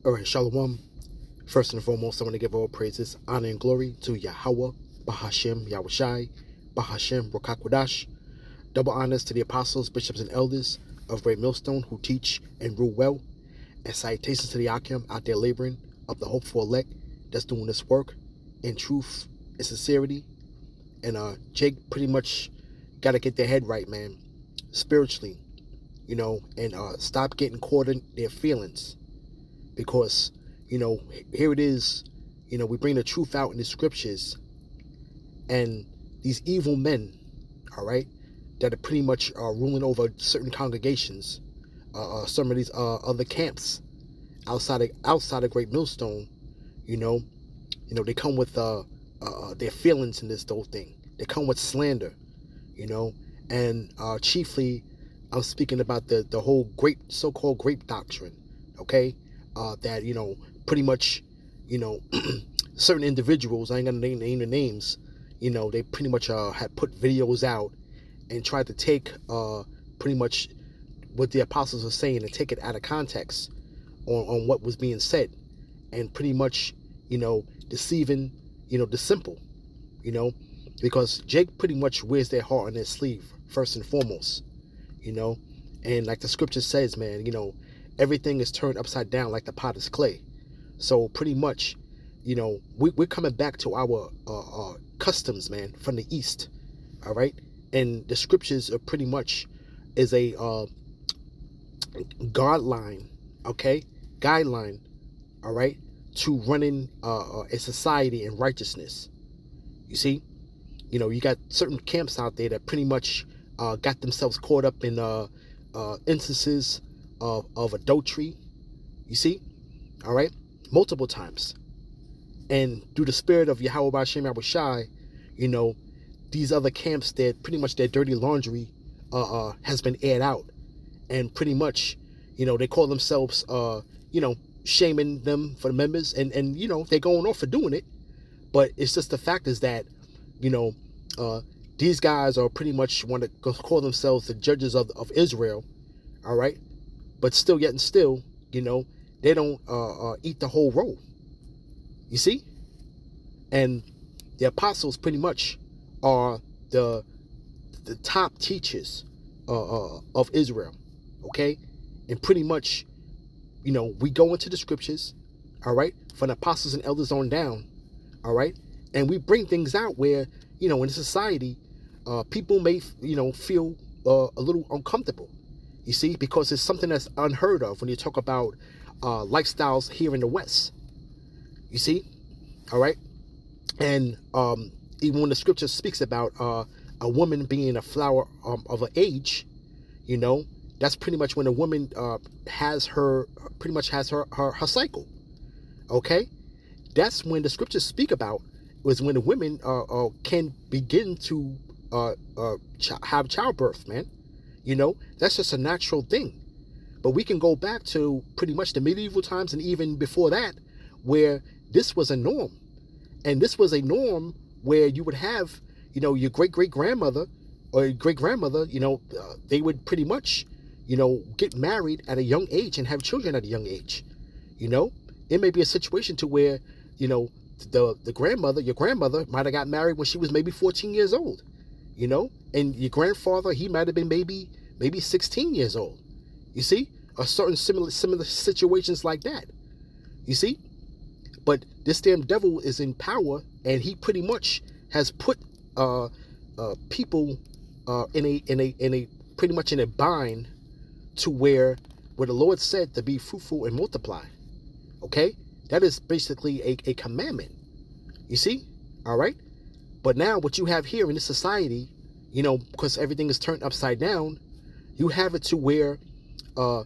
All right, Shalom. First and foremost, I want to give all praises, honor, and glory to Yahweh, Bahashem, Yahushai, Bahashem, Rokakwadash. Double honors to the apostles, bishops, and elders of Great Millstone who teach and rule well. And salutations to the Akim out there laboring of the hopeful elect that's doing this work in truth and sincerity. And Jake pretty much got to get their head right, man, spiritually, and stop getting caught in their feelings. Because, here it is, we bring the truth out in the scriptures, and these evil men, all right, that are pretty much ruling over certain congregations, some of these other camps outside of Great Millstone, they come with their feelings in this whole thing. They come with slander, and chiefly, I'm speaking about the whole so-called grape doctrine, okay? That pretty much certain individuals, I ain't gonna name the names, they pretty much had put videos out and tried to take pretty much what the apostles are saying and take it out of context on what was being said, and pretty much deceiving the simple, because Jake pretty much wears their heart on their sleeve first and foremost, and like the scripture says, man, everything is turned upside down like the potter's clay. So pretty much, we're coming back to our customs, man, from the East, all right? And the scriptures are pretty much is a guideline, okay? Guideline, all right, to running a society in righteousness. You see? You got certain camps out there that pretty much got themselves caught up in instances of adultery, you see, all right, multiple times. And through the spirit of Yahweh Bashem Yahushai, these other camps, that pretty much their dirty laundry has been aired out. And pretty much, they call themselves, shaming them for the members. And they're going off for doing it. But it's just the fact is that, these guys are pretty much want to call themselves the judges of Israel, all right? But still, they don't eat the whole roll. You see? And the apostles pretty much are the top teachers of Israel, okay? And pretty much, we go into the scriptures, all right, from the apostles and elders on down, all right? And we bring things out where, in society, people may, feel a little uncomfortable. You see, because it's something that's unheard of when you talk about lifestyles here in the West. You see, all right? And even when the scripture speaks about a woman being a flower of an age, that's pretty much when a woman has her cycle, okay? That's when the scriptures speak about was when the women can begin to have childbirth, man. That's just a natural thing. But we can go back to pretty much the medieval times and even before that, where this was a norm. And this was a norm where you would have, your great-great-grandmother or your great-grandmother, they would pretty much, get married at a young age and have children at a young age. It may be a situation to where, the grandmother, your grandmother might have got married when she was maybe 14 years old. And your grandfather, he might have been maybe 16 years old. You see, or certain similar situations like that. You see, but this damn devil is in power, and he pretty much has put people in a pretty much in a bind to where the Lord said to be fruitful and multiply. Okay, that is basically a commandment. You see, all right. But now what you have here in this society, because everything is turned upside down, you have it to where a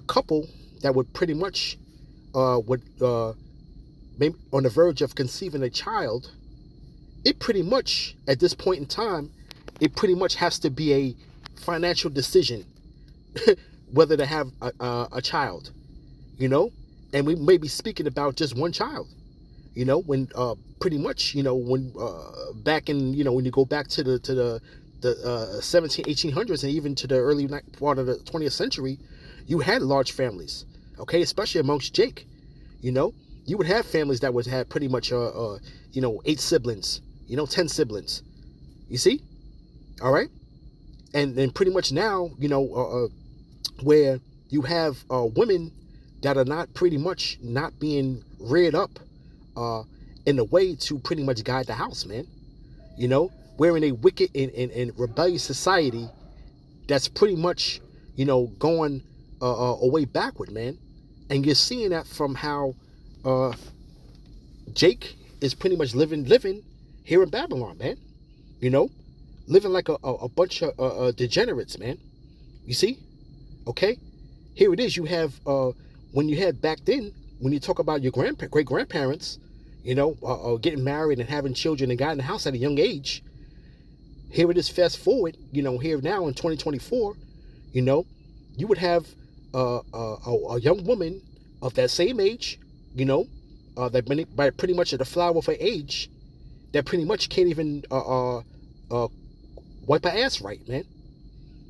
couple that would pretty much maybe on the verge of conceiving a child, it pretty much, at this point in time, it pretty much has to be a financial decision whether to have a child, and we may be speaking about just one child. When pretty much, when back in, when you go back to the 1700s, 1800s, and even to the early part of the 20th century, you had large families. Okay, especially amongst Jake. You know, you would have families that would have pretty much 8 siblings, 10 siblings. You see, all right, and then pretty much now, where you have women that are not pretty much not being reared up in a way to pretty much guide the house, man. We're in a wicked and rebellious society that's pretty much, going a way backward, man. And you're seeing that from how uh, Jake is pretty much living here in Babylon, man. You know, living like a bunch of degenerates, man. You see? Okay? Here it is. You have, when you had back then, when you talk about your great grandparents, getting married and having children and got in the house at a young age. Here it is, fast forward, here now in 2024, you would have a young woman of that same age, that by pretty much at the flower of her age, that pretty much can't even wipe her ass right, man.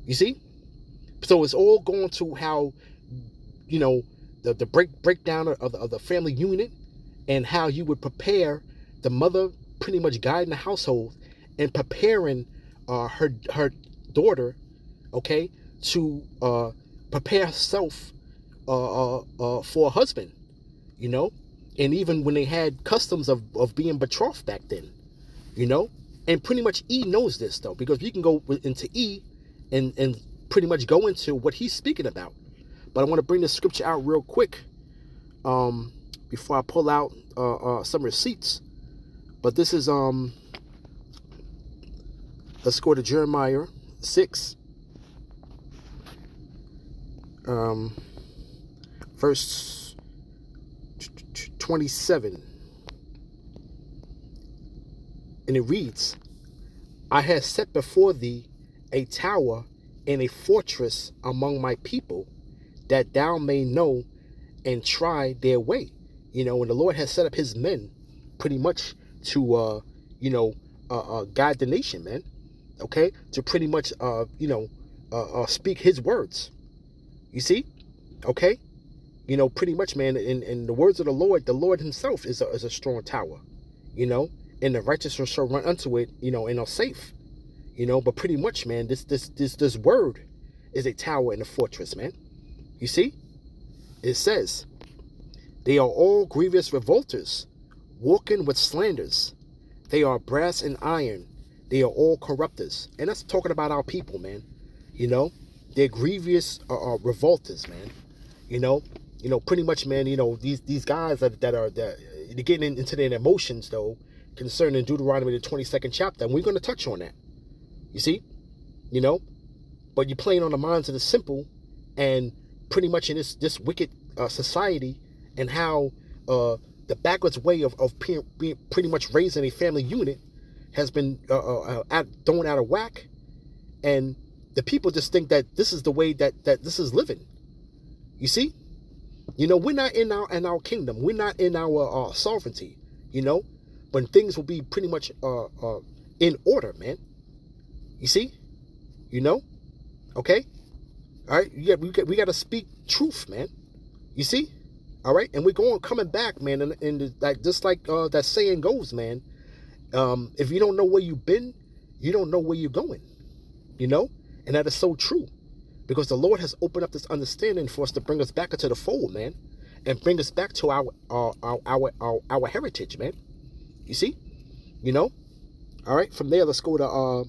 You see? So it's all going to how, the breakdown of the family unit, and how you would prepare the mother pretty much guiding the household and preparing her daughter, okay, to prepare herself for a husband, and even when they had customs of being betrothed back then, and pretty much E knows this though, because we can go into E and pretty much go into what he's speaking about. But I want to bring the scripture out real quick before I pull out some receipts. But this is let's go to Jeremiah 6, verse 27. And it reads, I have set before thee a tower and a fortress among my people, that thou may know and try their way. And the Lord has set up his men pretty much to, guide the nation, man. Okay? To pretty much, speak his words. You see? Okay? Pretty much, man, in the words of the Lord himself is a strong tower, and the righteous shall run unto it, and are safe, but pretty much, man, this word is a tower and a fortress, man. You see? It says, they are all grievous revolters, walking with slanders. They are brass and iron. They are all corrupters. And that's talking about our people, man. They're grievous revolters, man. Pretty much, man, these guys that are they're getting into their emotions, though, concerning Deuteronomy, the 22nd chapter. And we're going to touch on that. You see? But you're playing on the minds of the simple, and pretty much in this wicked society, and how the backwards way of being pretty much raising a family unit has been thrown out of whack, and the people just think that this is the way that this is living. You see, we're not in our kingdom, we're not in our sovereignty. When things will be pretty much in order, man. You see, okay, all right. We got to speak truth, man. You see, all right, and we're coming back, man, and like just like that saying goes, man. If you don't know where you've been, you don't know where you're going. And that is so true, because the Lord has opened up this understanding for us to bring us back into the fold, man, and bring us back to our heritage, man. You see, all right. From there, let's go to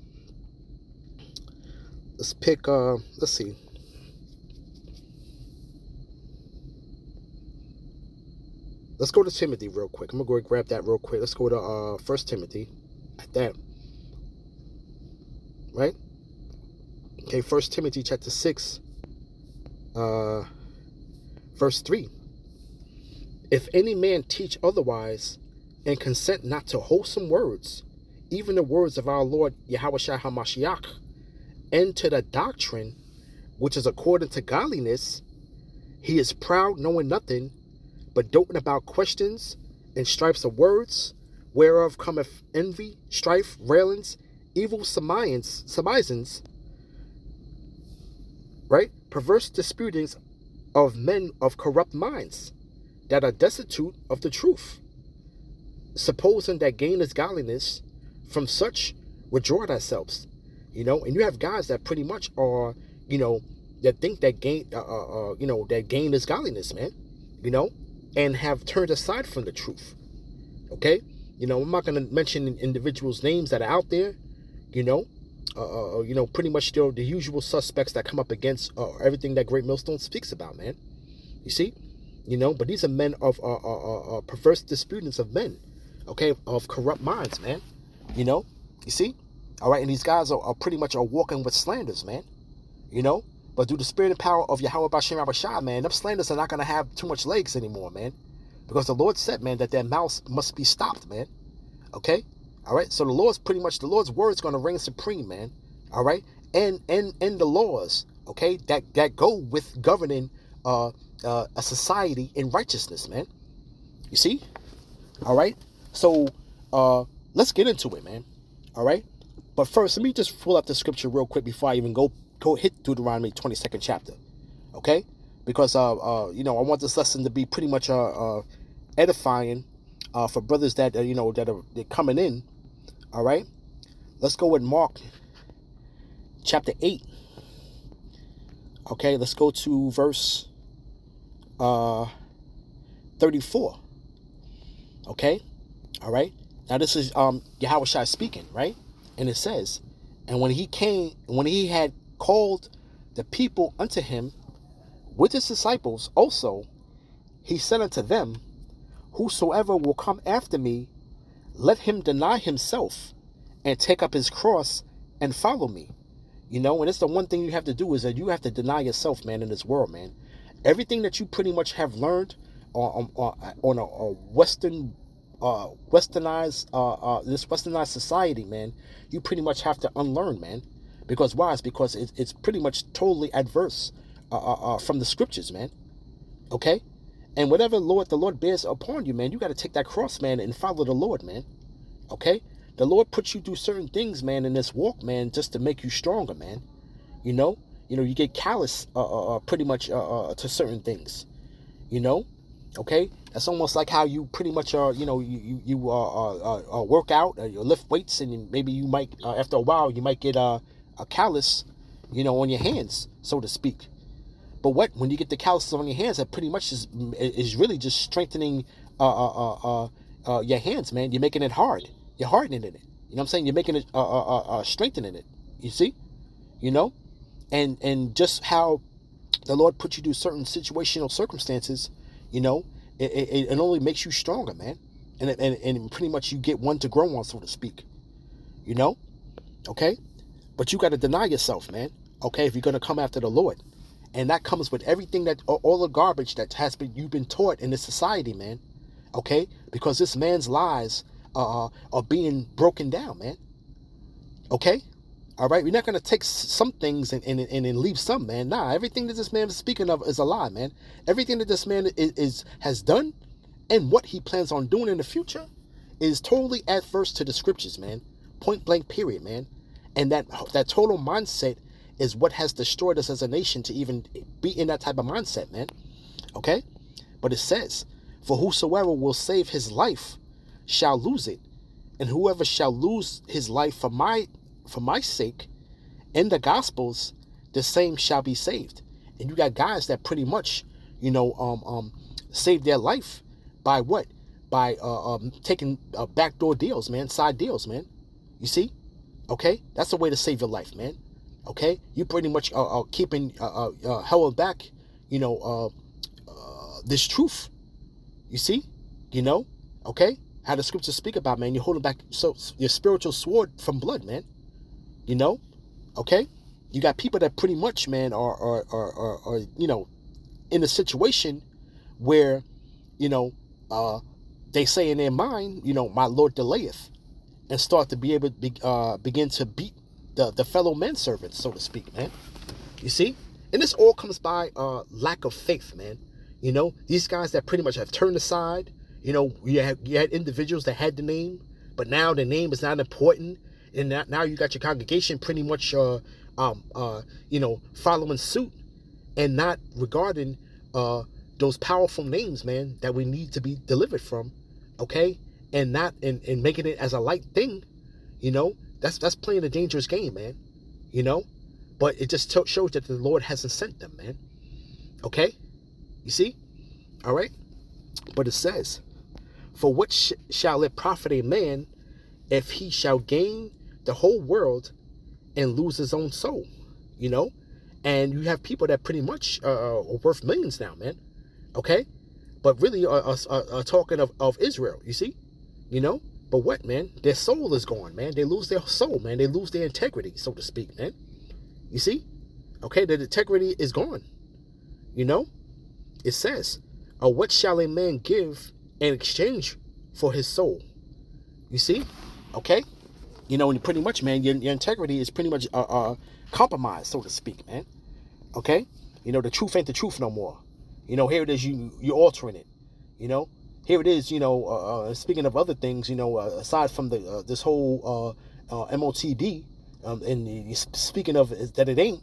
let's pick let's see. Let's go to Timothy real quick. I'm gonna go grab that real quick. Let's go to 1 Timothy. At that, right? Okay, 1 Timothy chapter 6, verse 3. If any man teach otherwise, and consent not to wholesome words, even the words of our Lord Yahushua HaMashiach, and to the doctrine which is according to godliness, he is proud, knowing nothing, but doting about questions and strifes of words, whereof cometh envy, strife, railings, evil surmisings, right? Perverse disputings of men of corrupt minds that are destitute of the truth, supposing that gain is godliness. From such withdraw thyself. And you have guys that pretty much are, that think that gain, that gain is godliness, man, and have turned aside from the truth. Okay, I'm not going to mention individuals' names that are out there, pretty much still the usual suspects that come up against everything that Great Millstone speaks about, man. You see, but these are men of perverse disputants of men, okay, of corrupt minds, man. You see, all right, and these guys are pretty much walking with slanders, man. But through the spirit and power of Yahweh Bashem Abashai, man, them slanders are not gonna have too much legs anymore, man, because the Lord said, man, that their mouths must be stopped, man. Okay, all right. So the Lord's word is gonna reign supreme, man. All right, and the laws, okay, that go with governing a society in righteousness, man. You see, all right. So let's get into it, man. All right. But first, let me just pull up the scripture real quick before I even go hit Deuteronomy 22nd chapter. Okay? Because I want this lesson to be pretty much edifying for brothers that they're coming in. All right? Let's go with Mark chapter 8. Okay, let's go to verse 34. Okay? All right? Now this is Yahweh Shai speaking, right? And it says, and when he had called the people unto him with his disciples also, he said unto them, whosoever will come after me, let him deny himself and take up his cross and follow me. And it's the one thing you have to do is that you have to deny yourself, man, in this world, man. Everything that you pretty much have learned on a westernized society, man, you pretty much have to unlearn, man. Because why? It's because it's pretty much totally adverse from the scriptures, man. Okay? And whatever the Lord bears upon you, man, you got to take that cross, man, and follow the Lord, man. Okay? The Lord puts you through certain things, man, in this walk, man, just to make you stronger, man. You get callous pretty much to certain things. Okay? That's almost like how you pretty much you work out, you lift weights, and maybe you might after a while you might get a callus, on your hands, so to speak. But when you get the calluses on your hands, that pretty much is really just strengthening your hands, man. You're making it hard. You're hardening it. You know what I'm saying? You're making it strengthening it. You see? And just how the Lord put you through certain situational circumstances, it only makes you stronger, man. And pretty much you get one to grow on, so to speak. Okay? But you got to deny yourself, man. Okay? If you're going to come after the Lord. And that comes with everything all the garbage that you've been taught in this society, man. Okay? Because this man's lies are being broken down, man. Okay? All right? We're not going to take some things and leave some, man. Nah, everything that this man is speaking of is a lie, man. Everything that this man has done and what he plans on doing in the future is totally adverse to the scriptures, man. Point blank, period, man. And that total mindset is what has destroyed us as a nation to even be in that type of mindset, man. Okay? But it says, for whosoever will save his life shall lose it. And whoever shall lose his life for my sake in the gospels, the same shall be saved. And you got guys that pretty much, save their life by what? By taking backdoor deals, man, side deals, man. You see? Okay? That's the way to save your life, man. Okay? You pretty much are keeping held back, this truth. You see? Okay? How the scriptures speak about, man, you're holding back your spiritual sword from blood, man. Okay? You got people that pretty much, man, are in a situation where, they say in their mind, my Lord delayeth, and start to be able to begin to beat the fellow manservants, so to speak, man. You see? And this all comes by lack of faith, man. These guys that pretty much have turned aside, you had individuals that had the name, but now the name is not important, and now you got your congregation pretty much following suit and not regarding those powerful names, man, that we need to be delivered from, okay, and not and making it as a light thing, that's playing a dangerous game, man, you know. But it just shows that the Lord hasn't sent them, man. Okay, you see, all right. But it says, "For what shall it profit a man if he shall gain the whole world and lose his own soul?" You know, and you have people that pretty much are worth millions now, man. Okay, but really are talking of Israel. You see, But what, man? Their soul is gone, man. They lose their soul, man. They lose their integrity, so to speak, man. You see? Okay, the integrity is gone. It says, what shall a man give in exchange for his soul? You see? Okay? And pretty much, man, your integrity is pretty much compromised, so to speak, man. Okay? The truth ain't the truth no more. Here it is, you're altering it. Here it is, speaking of other things, aside from this whole MOTB, and speaking of that it ain't,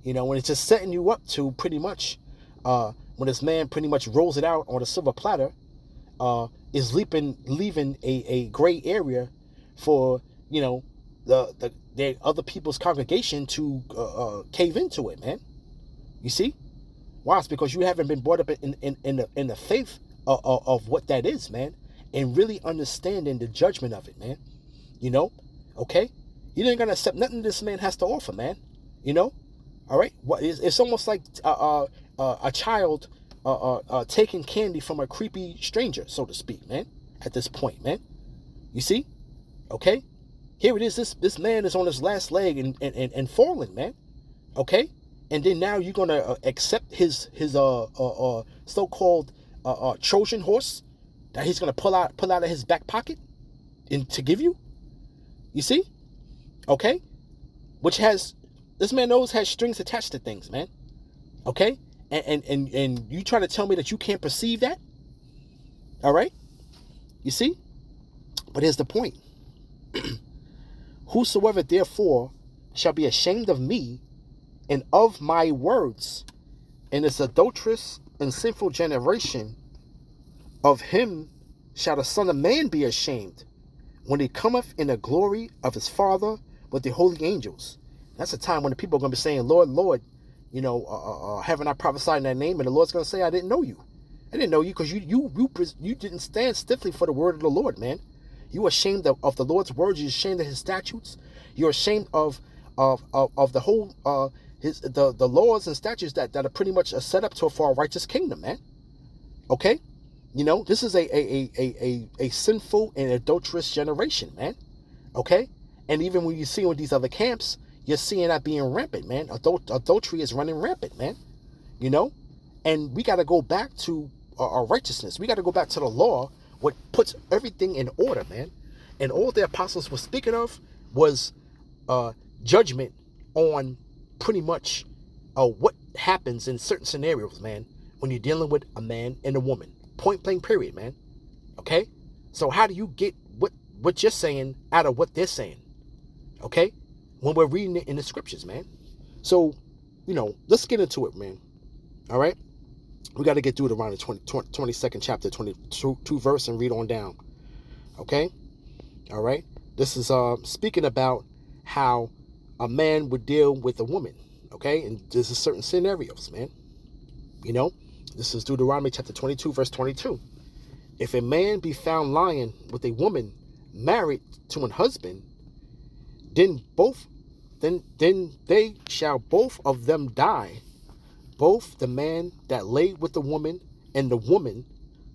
when it's just setting you up to pretty much, when this man pretty much rolls it out on a silver platter, is leaving a gray area for, the other people's congregation to cave into it, man. You see? Why? It's because you haven't been brought up in the faith of what that is, man, and really understanding the judgment of it, man. Okay? You ain't gonna accept nothing this man has to offer, man. All right? It's almost like a child taking candy from a creepy stranger, so to speak, man. At this point, man. You see? Okay? Here it is. This man is on his last leg and falling, man. Okay? And then now you're gonna accept his so-called Trojan horse that he's gonna pull out of his back pocket and to give you. You see? Okay? Which this man knows has strings attached to things, man. Okay? And you trying to tell me that you can't perceive that? All right? You see? But here's the point. Whosoever therefore shall be ashamed of me and of my words in this adulterous and sinful generation, of him shall the Son of Man be ashamed when he cometh in the glory of his Father with the holy angels. That's a time when the people are going to be saying, Lord, Lord, haven't I prophesied in that name? And the Lord's going to say, I didn't know you. I didn't know you because you didn't stand stiffly for the word of the Lord, man. You are ashamed of the Lord's words. You're ashamed of his statutes. You're ashamed of the whole the laws and statutes that are pretty much set up for a righteous kingdom, man. Okay? This is a sinful and adulterous generation, man. Okay? And even when you see with these other camps, you're seeing that being rampant, man. Adultery is running rampant, man. And we got to go back to our righteousness. We got to go back to the law, what puts everything in order, man. And all the apostles were speaking of was judgment on pretty much what happens in certain scenarios, man, when you're dealing with a man and a woman. Point blank period, man. Okay? So how do you get what you're saying out of what they're saying? Okay? When we're reading it in the scriptures, man. So, let's get into it, man. All right? We got to get through it around the 22nd chapter, 22 verse, and read on down. Okay? All right? This is speaking about how a man would deal with a woman. Okay? And there's certain scenarios, man. This is Deuteronomy chapter 22, verse 22. If a man be found lying with a woman married to an husband, then they shall both of them die, both the man that lay with the woman and the woman,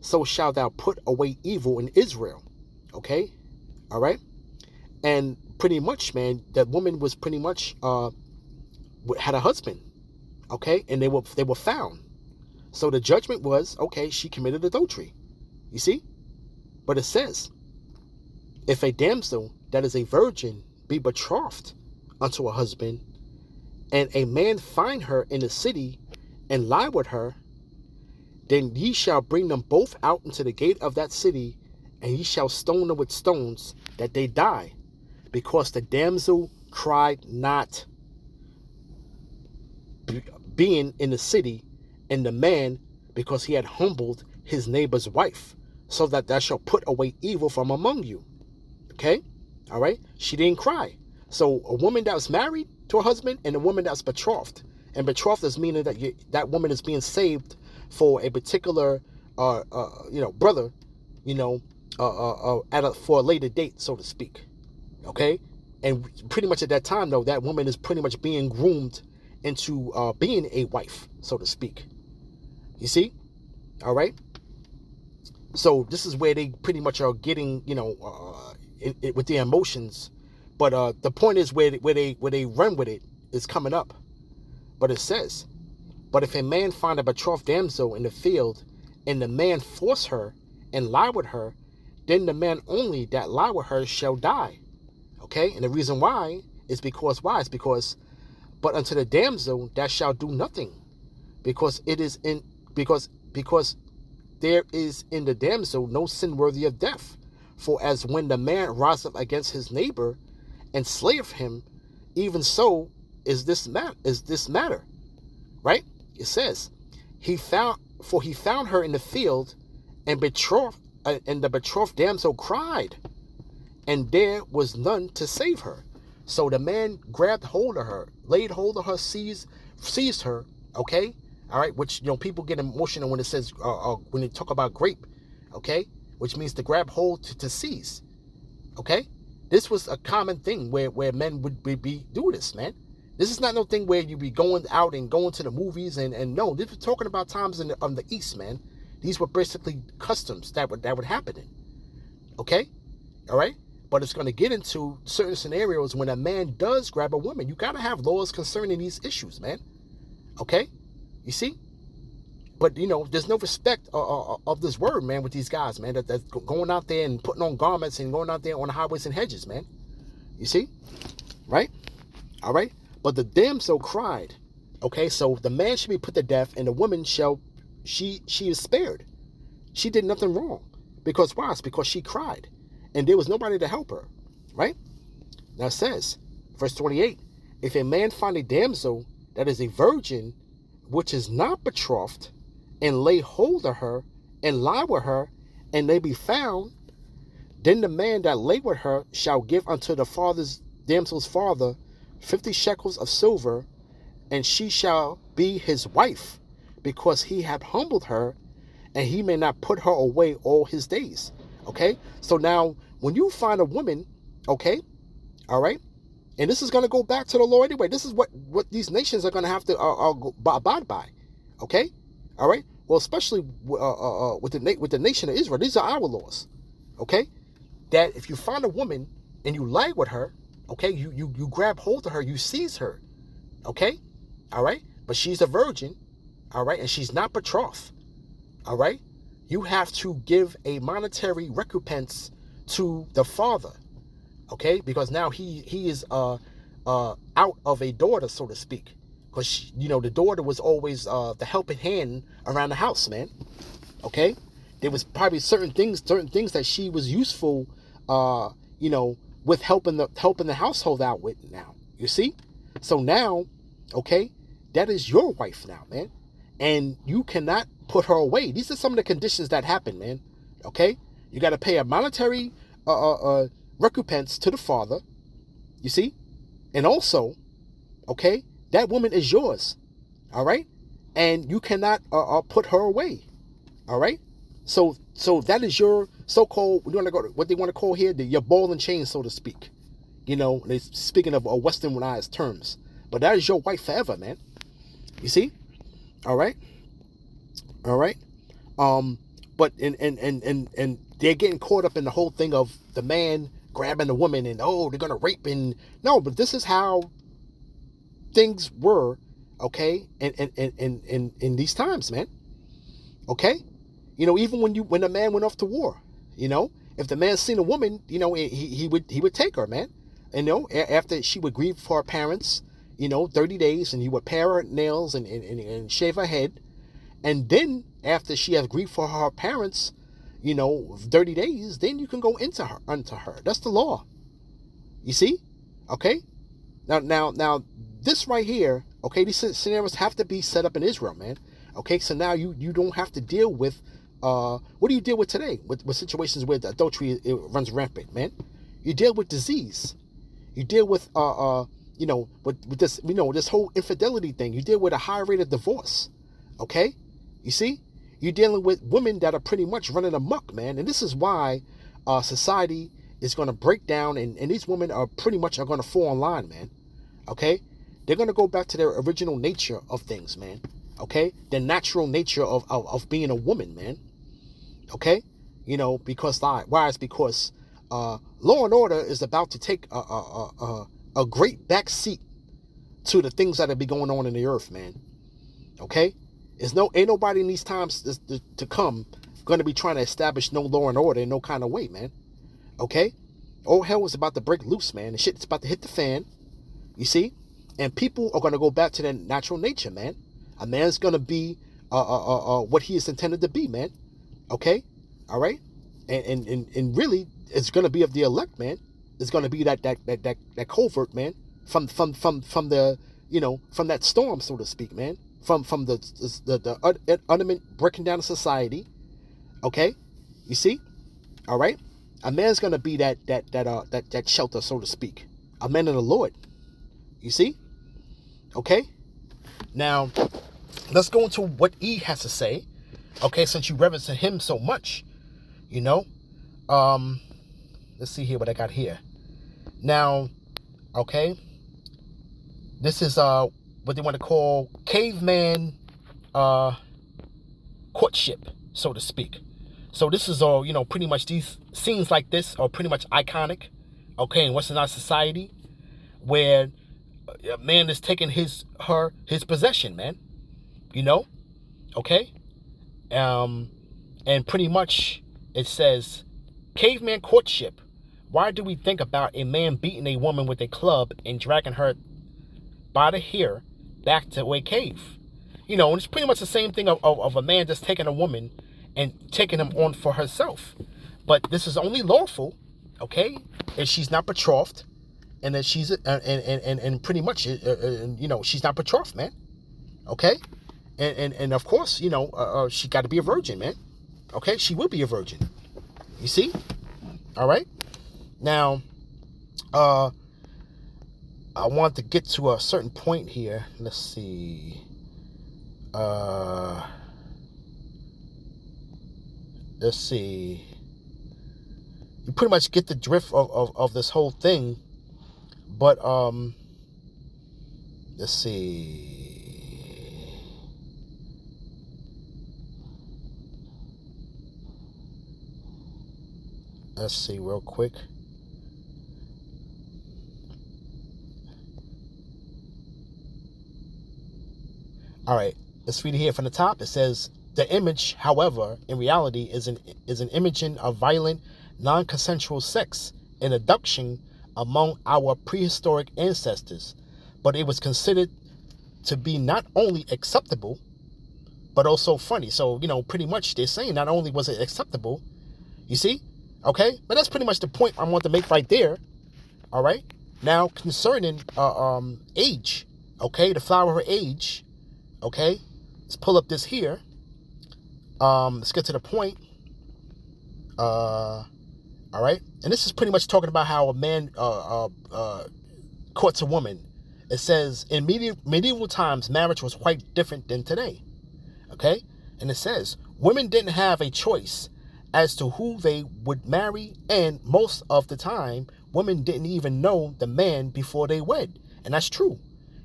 so shalt thou put away evil in Israel. Okay? All right? And pretty much, man, that woman was pretty much had a husband. Okay? And they were found. So the judgment was, okay, she committed adultery. You see? But it says, if a damsel that is a virgin be betrothed unto a husband, and a man find her in the city and lie with her, then ye shall bring them both out into the gate of that city, and ye shall stone them with stones, that they die, because the damsel cried not, being in the city, and the man, because he had humbled his neighbor's wife, so that thou shalt put away evil from among you. Okay? All right? She didn't cry. So a woman that was married to a husband and a woman that's betrothed. And betrothed is meaning that that woman is being saved for a particular, brother, for a later date, so to speak. Okay? And pretty much at that time, though, that woman is pretty much being groomed into being a wife, so to speak. You see? All right? So this is where they pretty much are getting, with the emotions. But the point is where they run with it is coming up. But it says, but if a man find a betrothed damsel in the field, and the man force her and lie with her, then the man only that lie with her shall die. Okay? And the reason why is because, but unto the damsel that shall do nothing, because there is in the damsel no sin worthy of death. For as when the man riseth against his neighbor and slayeth him, even so is this matter. Right? It says, he found her in the field, and the betrothed damsel cried, and there was none to save her. So the man grabbed hold of her, laid hold of her, seized her. Okay, all right. Which people get emotional when it says when they talk about grape. Okay, which means to grab hold, to seize. Okay, this was a common thing where men would be do this, man. This is not no thing where you be going out and going to the movies and no. This was talking about times in the East, man. These were basically customs that would happen in. Okay, all right. But it's going to get into certain scenarios when a man does grab a woman. You got to have laws concerning these issues, man. Okay? You see? But, there's no respect of this word, man, with these guys, man. That's going out there and putting on garments and going out there on the highways and hedges, man. You see? Right? All right? But the damsel cried. Okay? So the man should be put to death, and the woman she is spared. She did nothing wrong. Because why? It's because she cried. And there was nobody to help her, right? Now it says, verse 28, if a man find a damsel that is a virgin, which is not betrothed, and lay hold of her, and lie with her, and they be found, then the man that lay with her shall give unto the damsel's father 50 shekels of silver, and she shall be his wife, because he hath humbled her, and he may not put her away all his days. Okay, so now when you find a woman, okay, all right, and this is going to go back to the law anyway. This is what these nations are going to have to abide by. Okay, all right. Well, especially with the nation of Israel, these are our laws. Okay, that if you find a woman and you lie with her, okay, you grab hold of her, you seize her. Okay, all right, but she's a virgin, all right, and she's not betrothed. All right. You have to give a monetary recompense to the father, okay? Because now he is out of a daughter, so to speak. Because, the daughter was always the helping hand around the house, man, okay? There was probably certain things that she was useful, with helping the household out with now, you see? So now, okay, that is your wife now, man. And you cannot put her away. These are some of the conditions that happen, man. Okay? You got to pay a monetary recompense to the father. You see? And also, okay, that woman is yours. All right? And you cannot put her away. All right? So that is your so-called, what they want to call here, your ball and chain, so to speak. They're speaking of westernized terms. But that is your wife forever, man. You see? All right. But and they're getting caught up in the whole thing of the man grabbing the woman and they're gonna rape but this is how things were, okay, in these times, man. Okay, even when the man went off to war, if the man seen a woman, he would take her, man. After she would grieve for her parents, 30 days, and he would pare her nails and shave her head. And then after she has grief for her parents, 30 days, then you can go unto her. That's the law. You see? Okay? Now, this right here, okay, these scenarios have to be set up in Israel, man. Okay, so now you don't have to deal with what do you deal with today with situations where the adultery it runs rampant, man? You deal with disease. You deal with with this this whole infidelity thing. You deal with a high rate of divorce. Okay, you see, you're dealing with women that are pretty much running amok, man. And this is why society is going to break down, and these women are pretty much are going to fall in line, man. Okay, they're going to go back to their original nature of things, man. Okay, the natural nature of being a woman, man. Okay, because why? It's because law and order is about to take a great back seat to the things that have been going on in the earth, man. Okay, ain't nobody in these times to come going to be trying to establish no law and order in no kind of way, man. Okay, all hell is about to break loose, man. The shit's about to hit the fan. You see, and people are going to go back to their natural nature, man. A man's going to be what he is intended to be, man. Okay, all right, and really, it's going to be of the elect, man. It's going to be that covert, man, from the from that storm, so to speak, man. From the ornament breaking down society. Okay, you see, all right. A man's going to be that shelter, so to speak. A man of the Lord. You see, okay. Now, let's go into what E has to say. Okay, since you reverence him so much, let's see here what I got here. Now, okay, this is what they want to call caveman courtship, so to speak. So this is all, pretty much these scenes like this are pretty much iconic, okay, in Western society, where a man is taking his possession, man, okay, and pretty much it says caveman courtship. Why do we think about a man beating a woman with a club and dragging her by the hair back to a cave? And it's pretty much the same thing of a man just taking a woman and taking him on for herself. But this is only lawful, okay, if she's not betrothed, and then she's and pretty much she's not betrothed, man. Okay, and of course she got to be a virgin, man. Okay, she will be a virgin. You see, all right. Now, I want to get to a certain point here. Let's see. Let's see. You pretty much get the drift of this whole thing, but let's see. Let's see real quick. All right, let's read it here from the top. It says, the image, however, in reality is an imaging of violent, non-consensual sex and abduction among our prehistoric ancestors. But it was considered to be not only acceptable, but also funny. So, pretty much they're saying not only was it acceptable, you see, okay? But that's pretty much the point I want to make right there, all right? Now, concerning age, okay, the flower of age, okay, let's pull up this here. Let's get to the point. All right, and this is pretty much talking about how a man courts a woman. It says in medieval times, marriage was quite different than today. Okay, and it says women didn't have a choice as to who they would marry, and most of the time, women didn't even know the man before they wed, and that's true.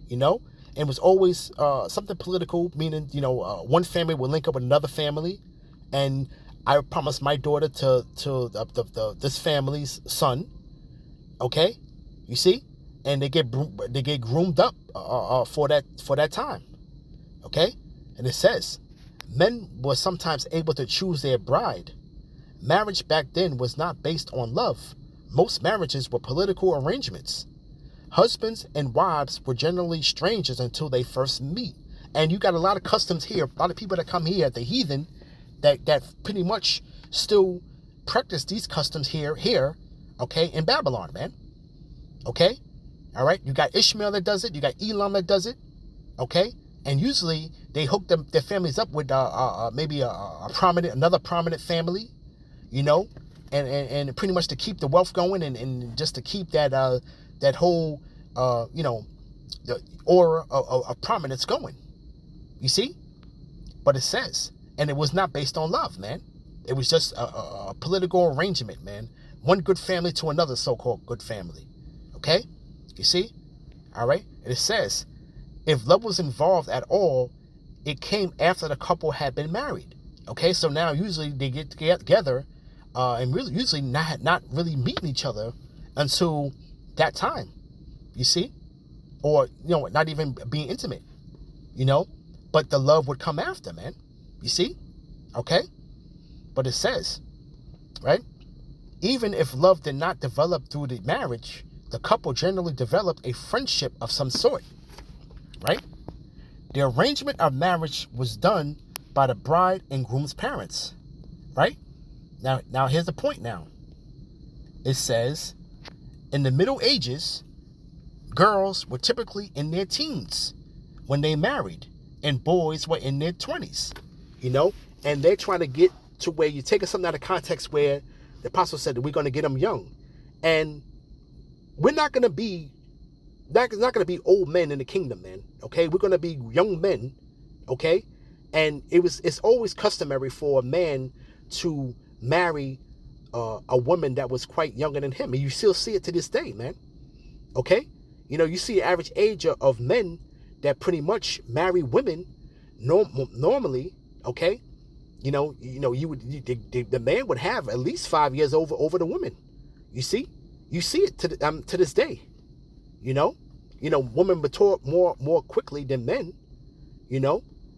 It was always something political, meaning, one family would link up with another family, and I promised my daughter to this family's son, okay? You see? And they get groomed up for that time, okay? And it says, men were sometimes able to choose their bride. Marriage back then was not based on love. Most marriages were political arrangements. Husbands and wives were generally strangers until they first meet. And you got a lot of customs here, a lot of people that come here, the heathen, that pretty much still practice these customs here, okay, in Babylon, man. Okay? All right? You got Ishmael that does it. You got Elam that does it. Okay? And usually they hook their families up with maybe another prominent family, you know, and pretty much to keep the wealth going, and just to keep that whole you know, the aura of prominence going. You see? But it says, and it was not based on love, man. It was just a political arrangement, man. One good family to another so-called good family. Okay? You see? All right? And it says, if love was involved at all, it came after the couple had been married. Okay? So now usually they get together and really usually not really meeting each other until that time. You see? Or, you know, not even being intimate. You know? But the love would come after, man. You see? Okay? But it says, right? Even if love did not develop through the marriage, the couple generally developed a friendship of some sort, right? The arrangement of marriage was done by the bride and groom's parents, right? Now here's the point now. It says, in the Middle Ages, girls were typically in their teens when they married, and boys were in their 20s, you know? And they're trying to get to where you're taking something out of context where the apostle said that we're going to get them young. And we're not going to be, it's not going to be old men in the kingdom, man. Okay? We're going to be young men. Okay? And it's always customary for a man to marry a woman that was quite younger than him. And you still see it to this day, man. Okay? You know, you see the average age of men that pretty much marry women normally, okay? The man would have at least 5 years over the woman. You see it to this day. Women mature more quickly than men.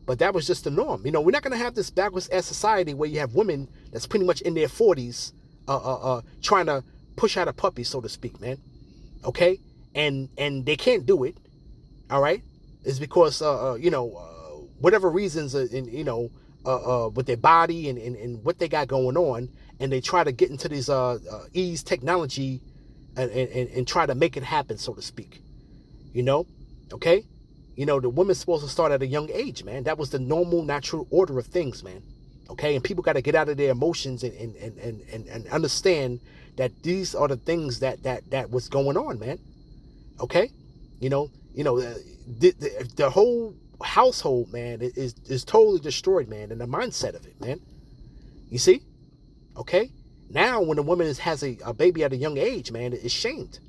But that was just the norm. We're not gonna have this backwards ass society where you have women that's pretty much in their 40s, trying to push out a puppy, so to speak, man. Okay, and they can't do it. All right, it's because whatever reasons, with their body and what they got going on, and they try to get into these ease technology and try to make it happen, so to speak. Okay? The woman's supposed to start at a young age, man. That was the normal, natural order of things, man. Okay? And people got to get out of their emotions and understand that these are the things that was going on, man. Okay? The whole household, man, is totally destroyed, man, and the mindset of it, man. You see? Okay? Now, when a woman has a baby at a young age, man, it's shamed.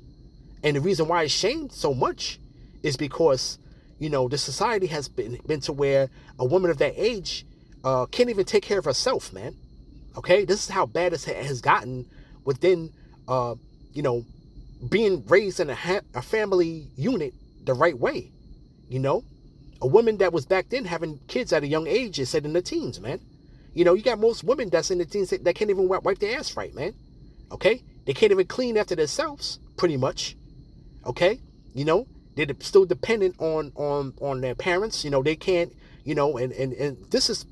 And the reason why it's shamed so much is because, the society has been to where a woman of that age can't even take care of herself, man. Okay? This is how bad it has gotten within, being raised in a family unit the right way. A woman that was back then having kids at a young age is said in the teens, man. You got most women that's in the teens that can't even wipe their ass right, man. Okay? They can't even clean after themselves, pretty much. Okay? They're still dependent on their parents. They can't, and this is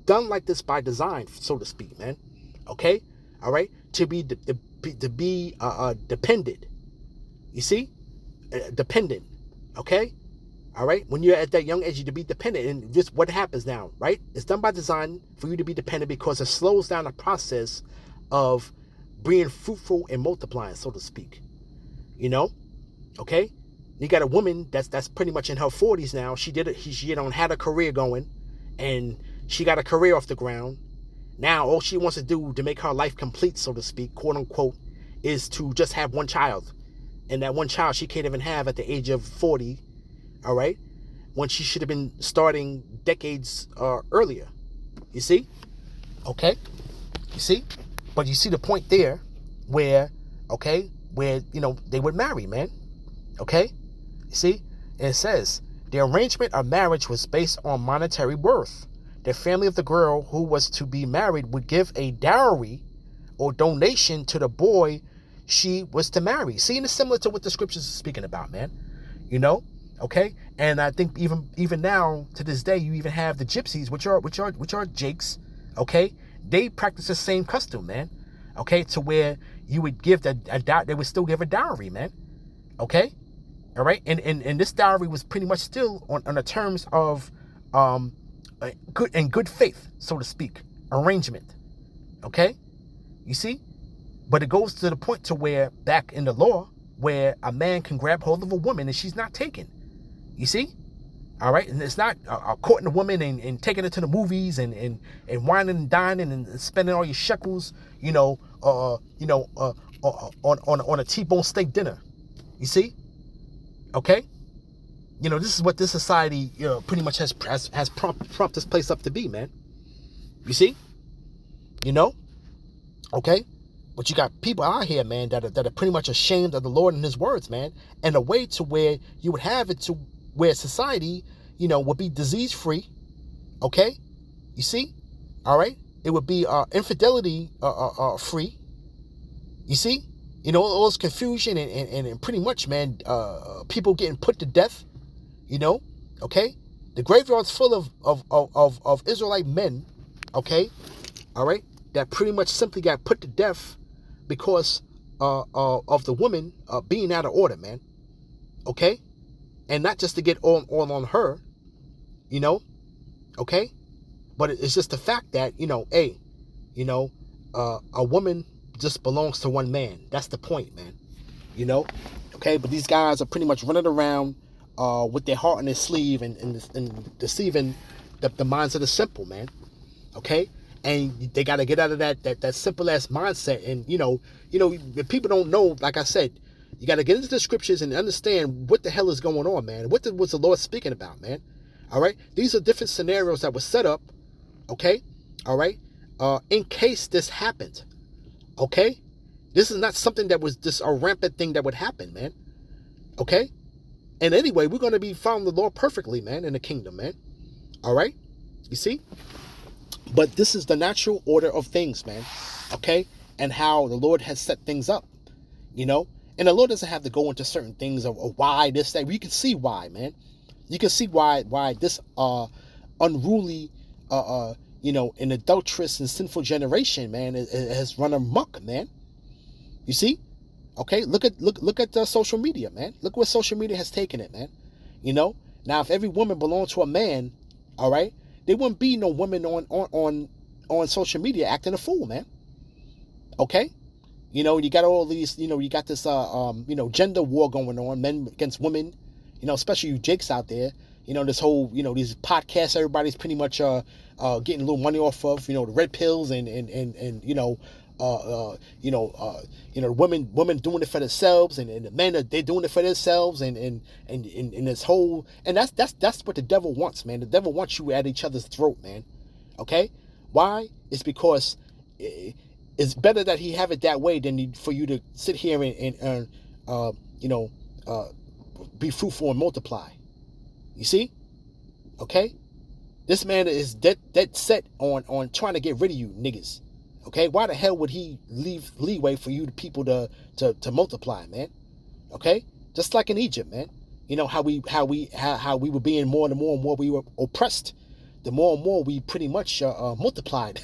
done like this by design, so to speak, man. Okay? All right? To be dependent. You see? Dependent. Okay? All right? When you're at that young age, you to be dependent. And this what happens now, right? It's done by design for you to be dependent because it slows down the process of being fruitful and multiplying, so to speak. Okay? You got a woman that's pretty much in her 40s now. She had a career going, and she got a career off the ground. Now all she wants to do to make her life complete, so to speak, quote unquote, is to just have one child. And that one child she can't even have at the age of 40, all right, when she should have been starting decades earlier. You see? Okay? You see? But you see the point there where they would marry, man. Okay? You see? And it says, the arrangement of marriage was based on monetary worth. The family of the girl who was to be married would give a dowry or donation to the boy she was to marry. See, and it's similar to what the scriptures are speaking about, man. Okay? And I think even now, to this day, you even have the gypsies, which are jakes, okay? They practice the same custom, man. Okay? To where you would give they would still give a dowry, man. Okay? All right? And this dowry was pretty much still on the terms of good faith, so to speak, arrangement. Okay, you see, but it goes to the point to where back in the law, where a man can grab hold of a woman and she's not taken. You see, all right, and it's not courting a woman and taking her to the movies and whining and dining and spending all your shekels, on a T-bone steak dinner. You see, okay. This is what this society, pretty much has prompt this place up to be, man. You see, okay. But you got people out here, man, that are pretty much ashamed of the Lord and His words, man, and a way to where you would have it to where society, would be disease free. Okay, you see, all right. It would be infidelity free. You see, all this confusion and pretty much, man, people getting put to death. Okay, the graveyard's full of Israelite men, okay, all right, that pretty much simply got put to death because of the woman being out of order, man, okay, and not just to get all on her, okay, but it's just the fact that a woman just belongs to one man. That's the point, man. Okay, but these guys are pretty much running around with their heart on their sleeve and deceiving the minds of the simple, man. Okay, and they got to get out of that simple ass mindset. And if people don't know, like I said, you got to get into the scriptures and understand what the hell is going on, man. What was the Lord speaking about, man? All right, these are different scenarios that were set up. Okay, all right, in case this happened. Okay, this is not something that was just a rampant thing that would happen, man. Okay. And anyway, we're going to be following the Lord perfectly, man, in the kingdom, man. All right? You see? But this is the natural order of things, man. Okay? And how the Lord has set things up, And the Lord doesn't have to go into certain things of why this, that. You can see why, man. You can see why this unruly, an adulterous and sinful generation, man, has run amok, man. You see? Okay, look at the social media, man. Look where social media has taken it, man. Now if every woman belonged to a man, all right, there wouldn't be no women on social media acting a fool, man. Okay, you got all these, you got this gender war going on, men against women, especially you jakes out there, this whole, these podcasts everybody's pretty much getting a little money off of, the red pills and women doing it for themselves, and the men they're doing it for themselves, and this whole, and that's what the devil wants, man. The devil wants you at each other's throat, man. Okay, why? It's because it's better that he have it that way than for you to sit here and be fruitful and multiply. You see? Okay, this man is dead set on trying to get rid of you niggas. Okay, why the hell would he leave leeway for you people to multiply, man? Okay, just like in Egypt, man. How we were being more and more we were oppressed, the more and more we pretty much multiplied.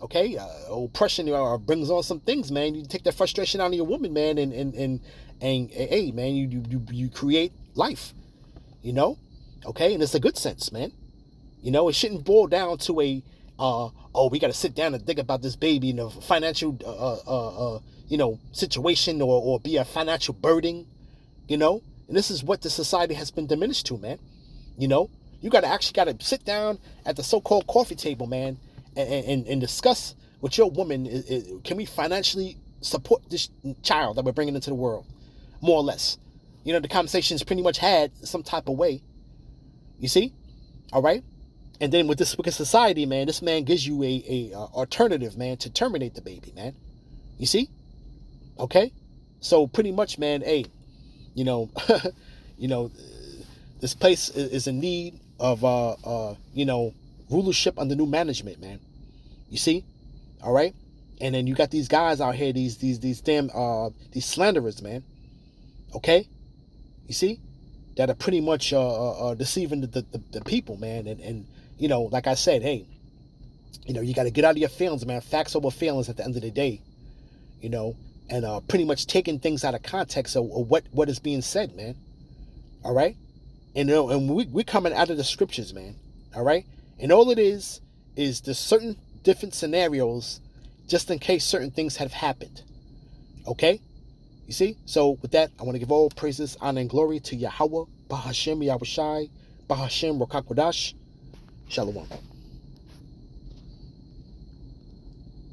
Okay, oppression brings on some things, man. You take that frustration out of your woman, man, and hey, man, you create life. Okay, and it's a good sense, man. It shouldn't boil down to a we got to sit down and think about this baby in a financial situation or be a financial burden, and this is what the society has been diminished to, man. You got to sit down at the so-called coffee table, man, and discuss with your woman, can we financially support this child that we're bringing into the world, more or less. The conversation's pretty much had some type of way. You see? All right? And then with this wicked society, man, this man gives you a alternative, man, to terminate the baby, man. You see? Okay? So pretty much, man, hey, this place is in need of rulership under new management, man. You see? All right? And then you got these guys out here, these damn these slanderers, man. Okay? You see? That are pretty much deceiving the people, man. And like I said, hey, you got to get out of your feelings, man. Facts over feelings at the end of the day, and pretty much taking things out of context of what is being said, man. All right? And and we coming out of the scriptures, man. All right, and all it is there's certain different scenarios, just in case certain things have happened. Okay, you see. So with that, I want to give all praises, honor, and glory to Yahweh, Bahashem Yahushai, Bahashem Rokakwadash. Shalom.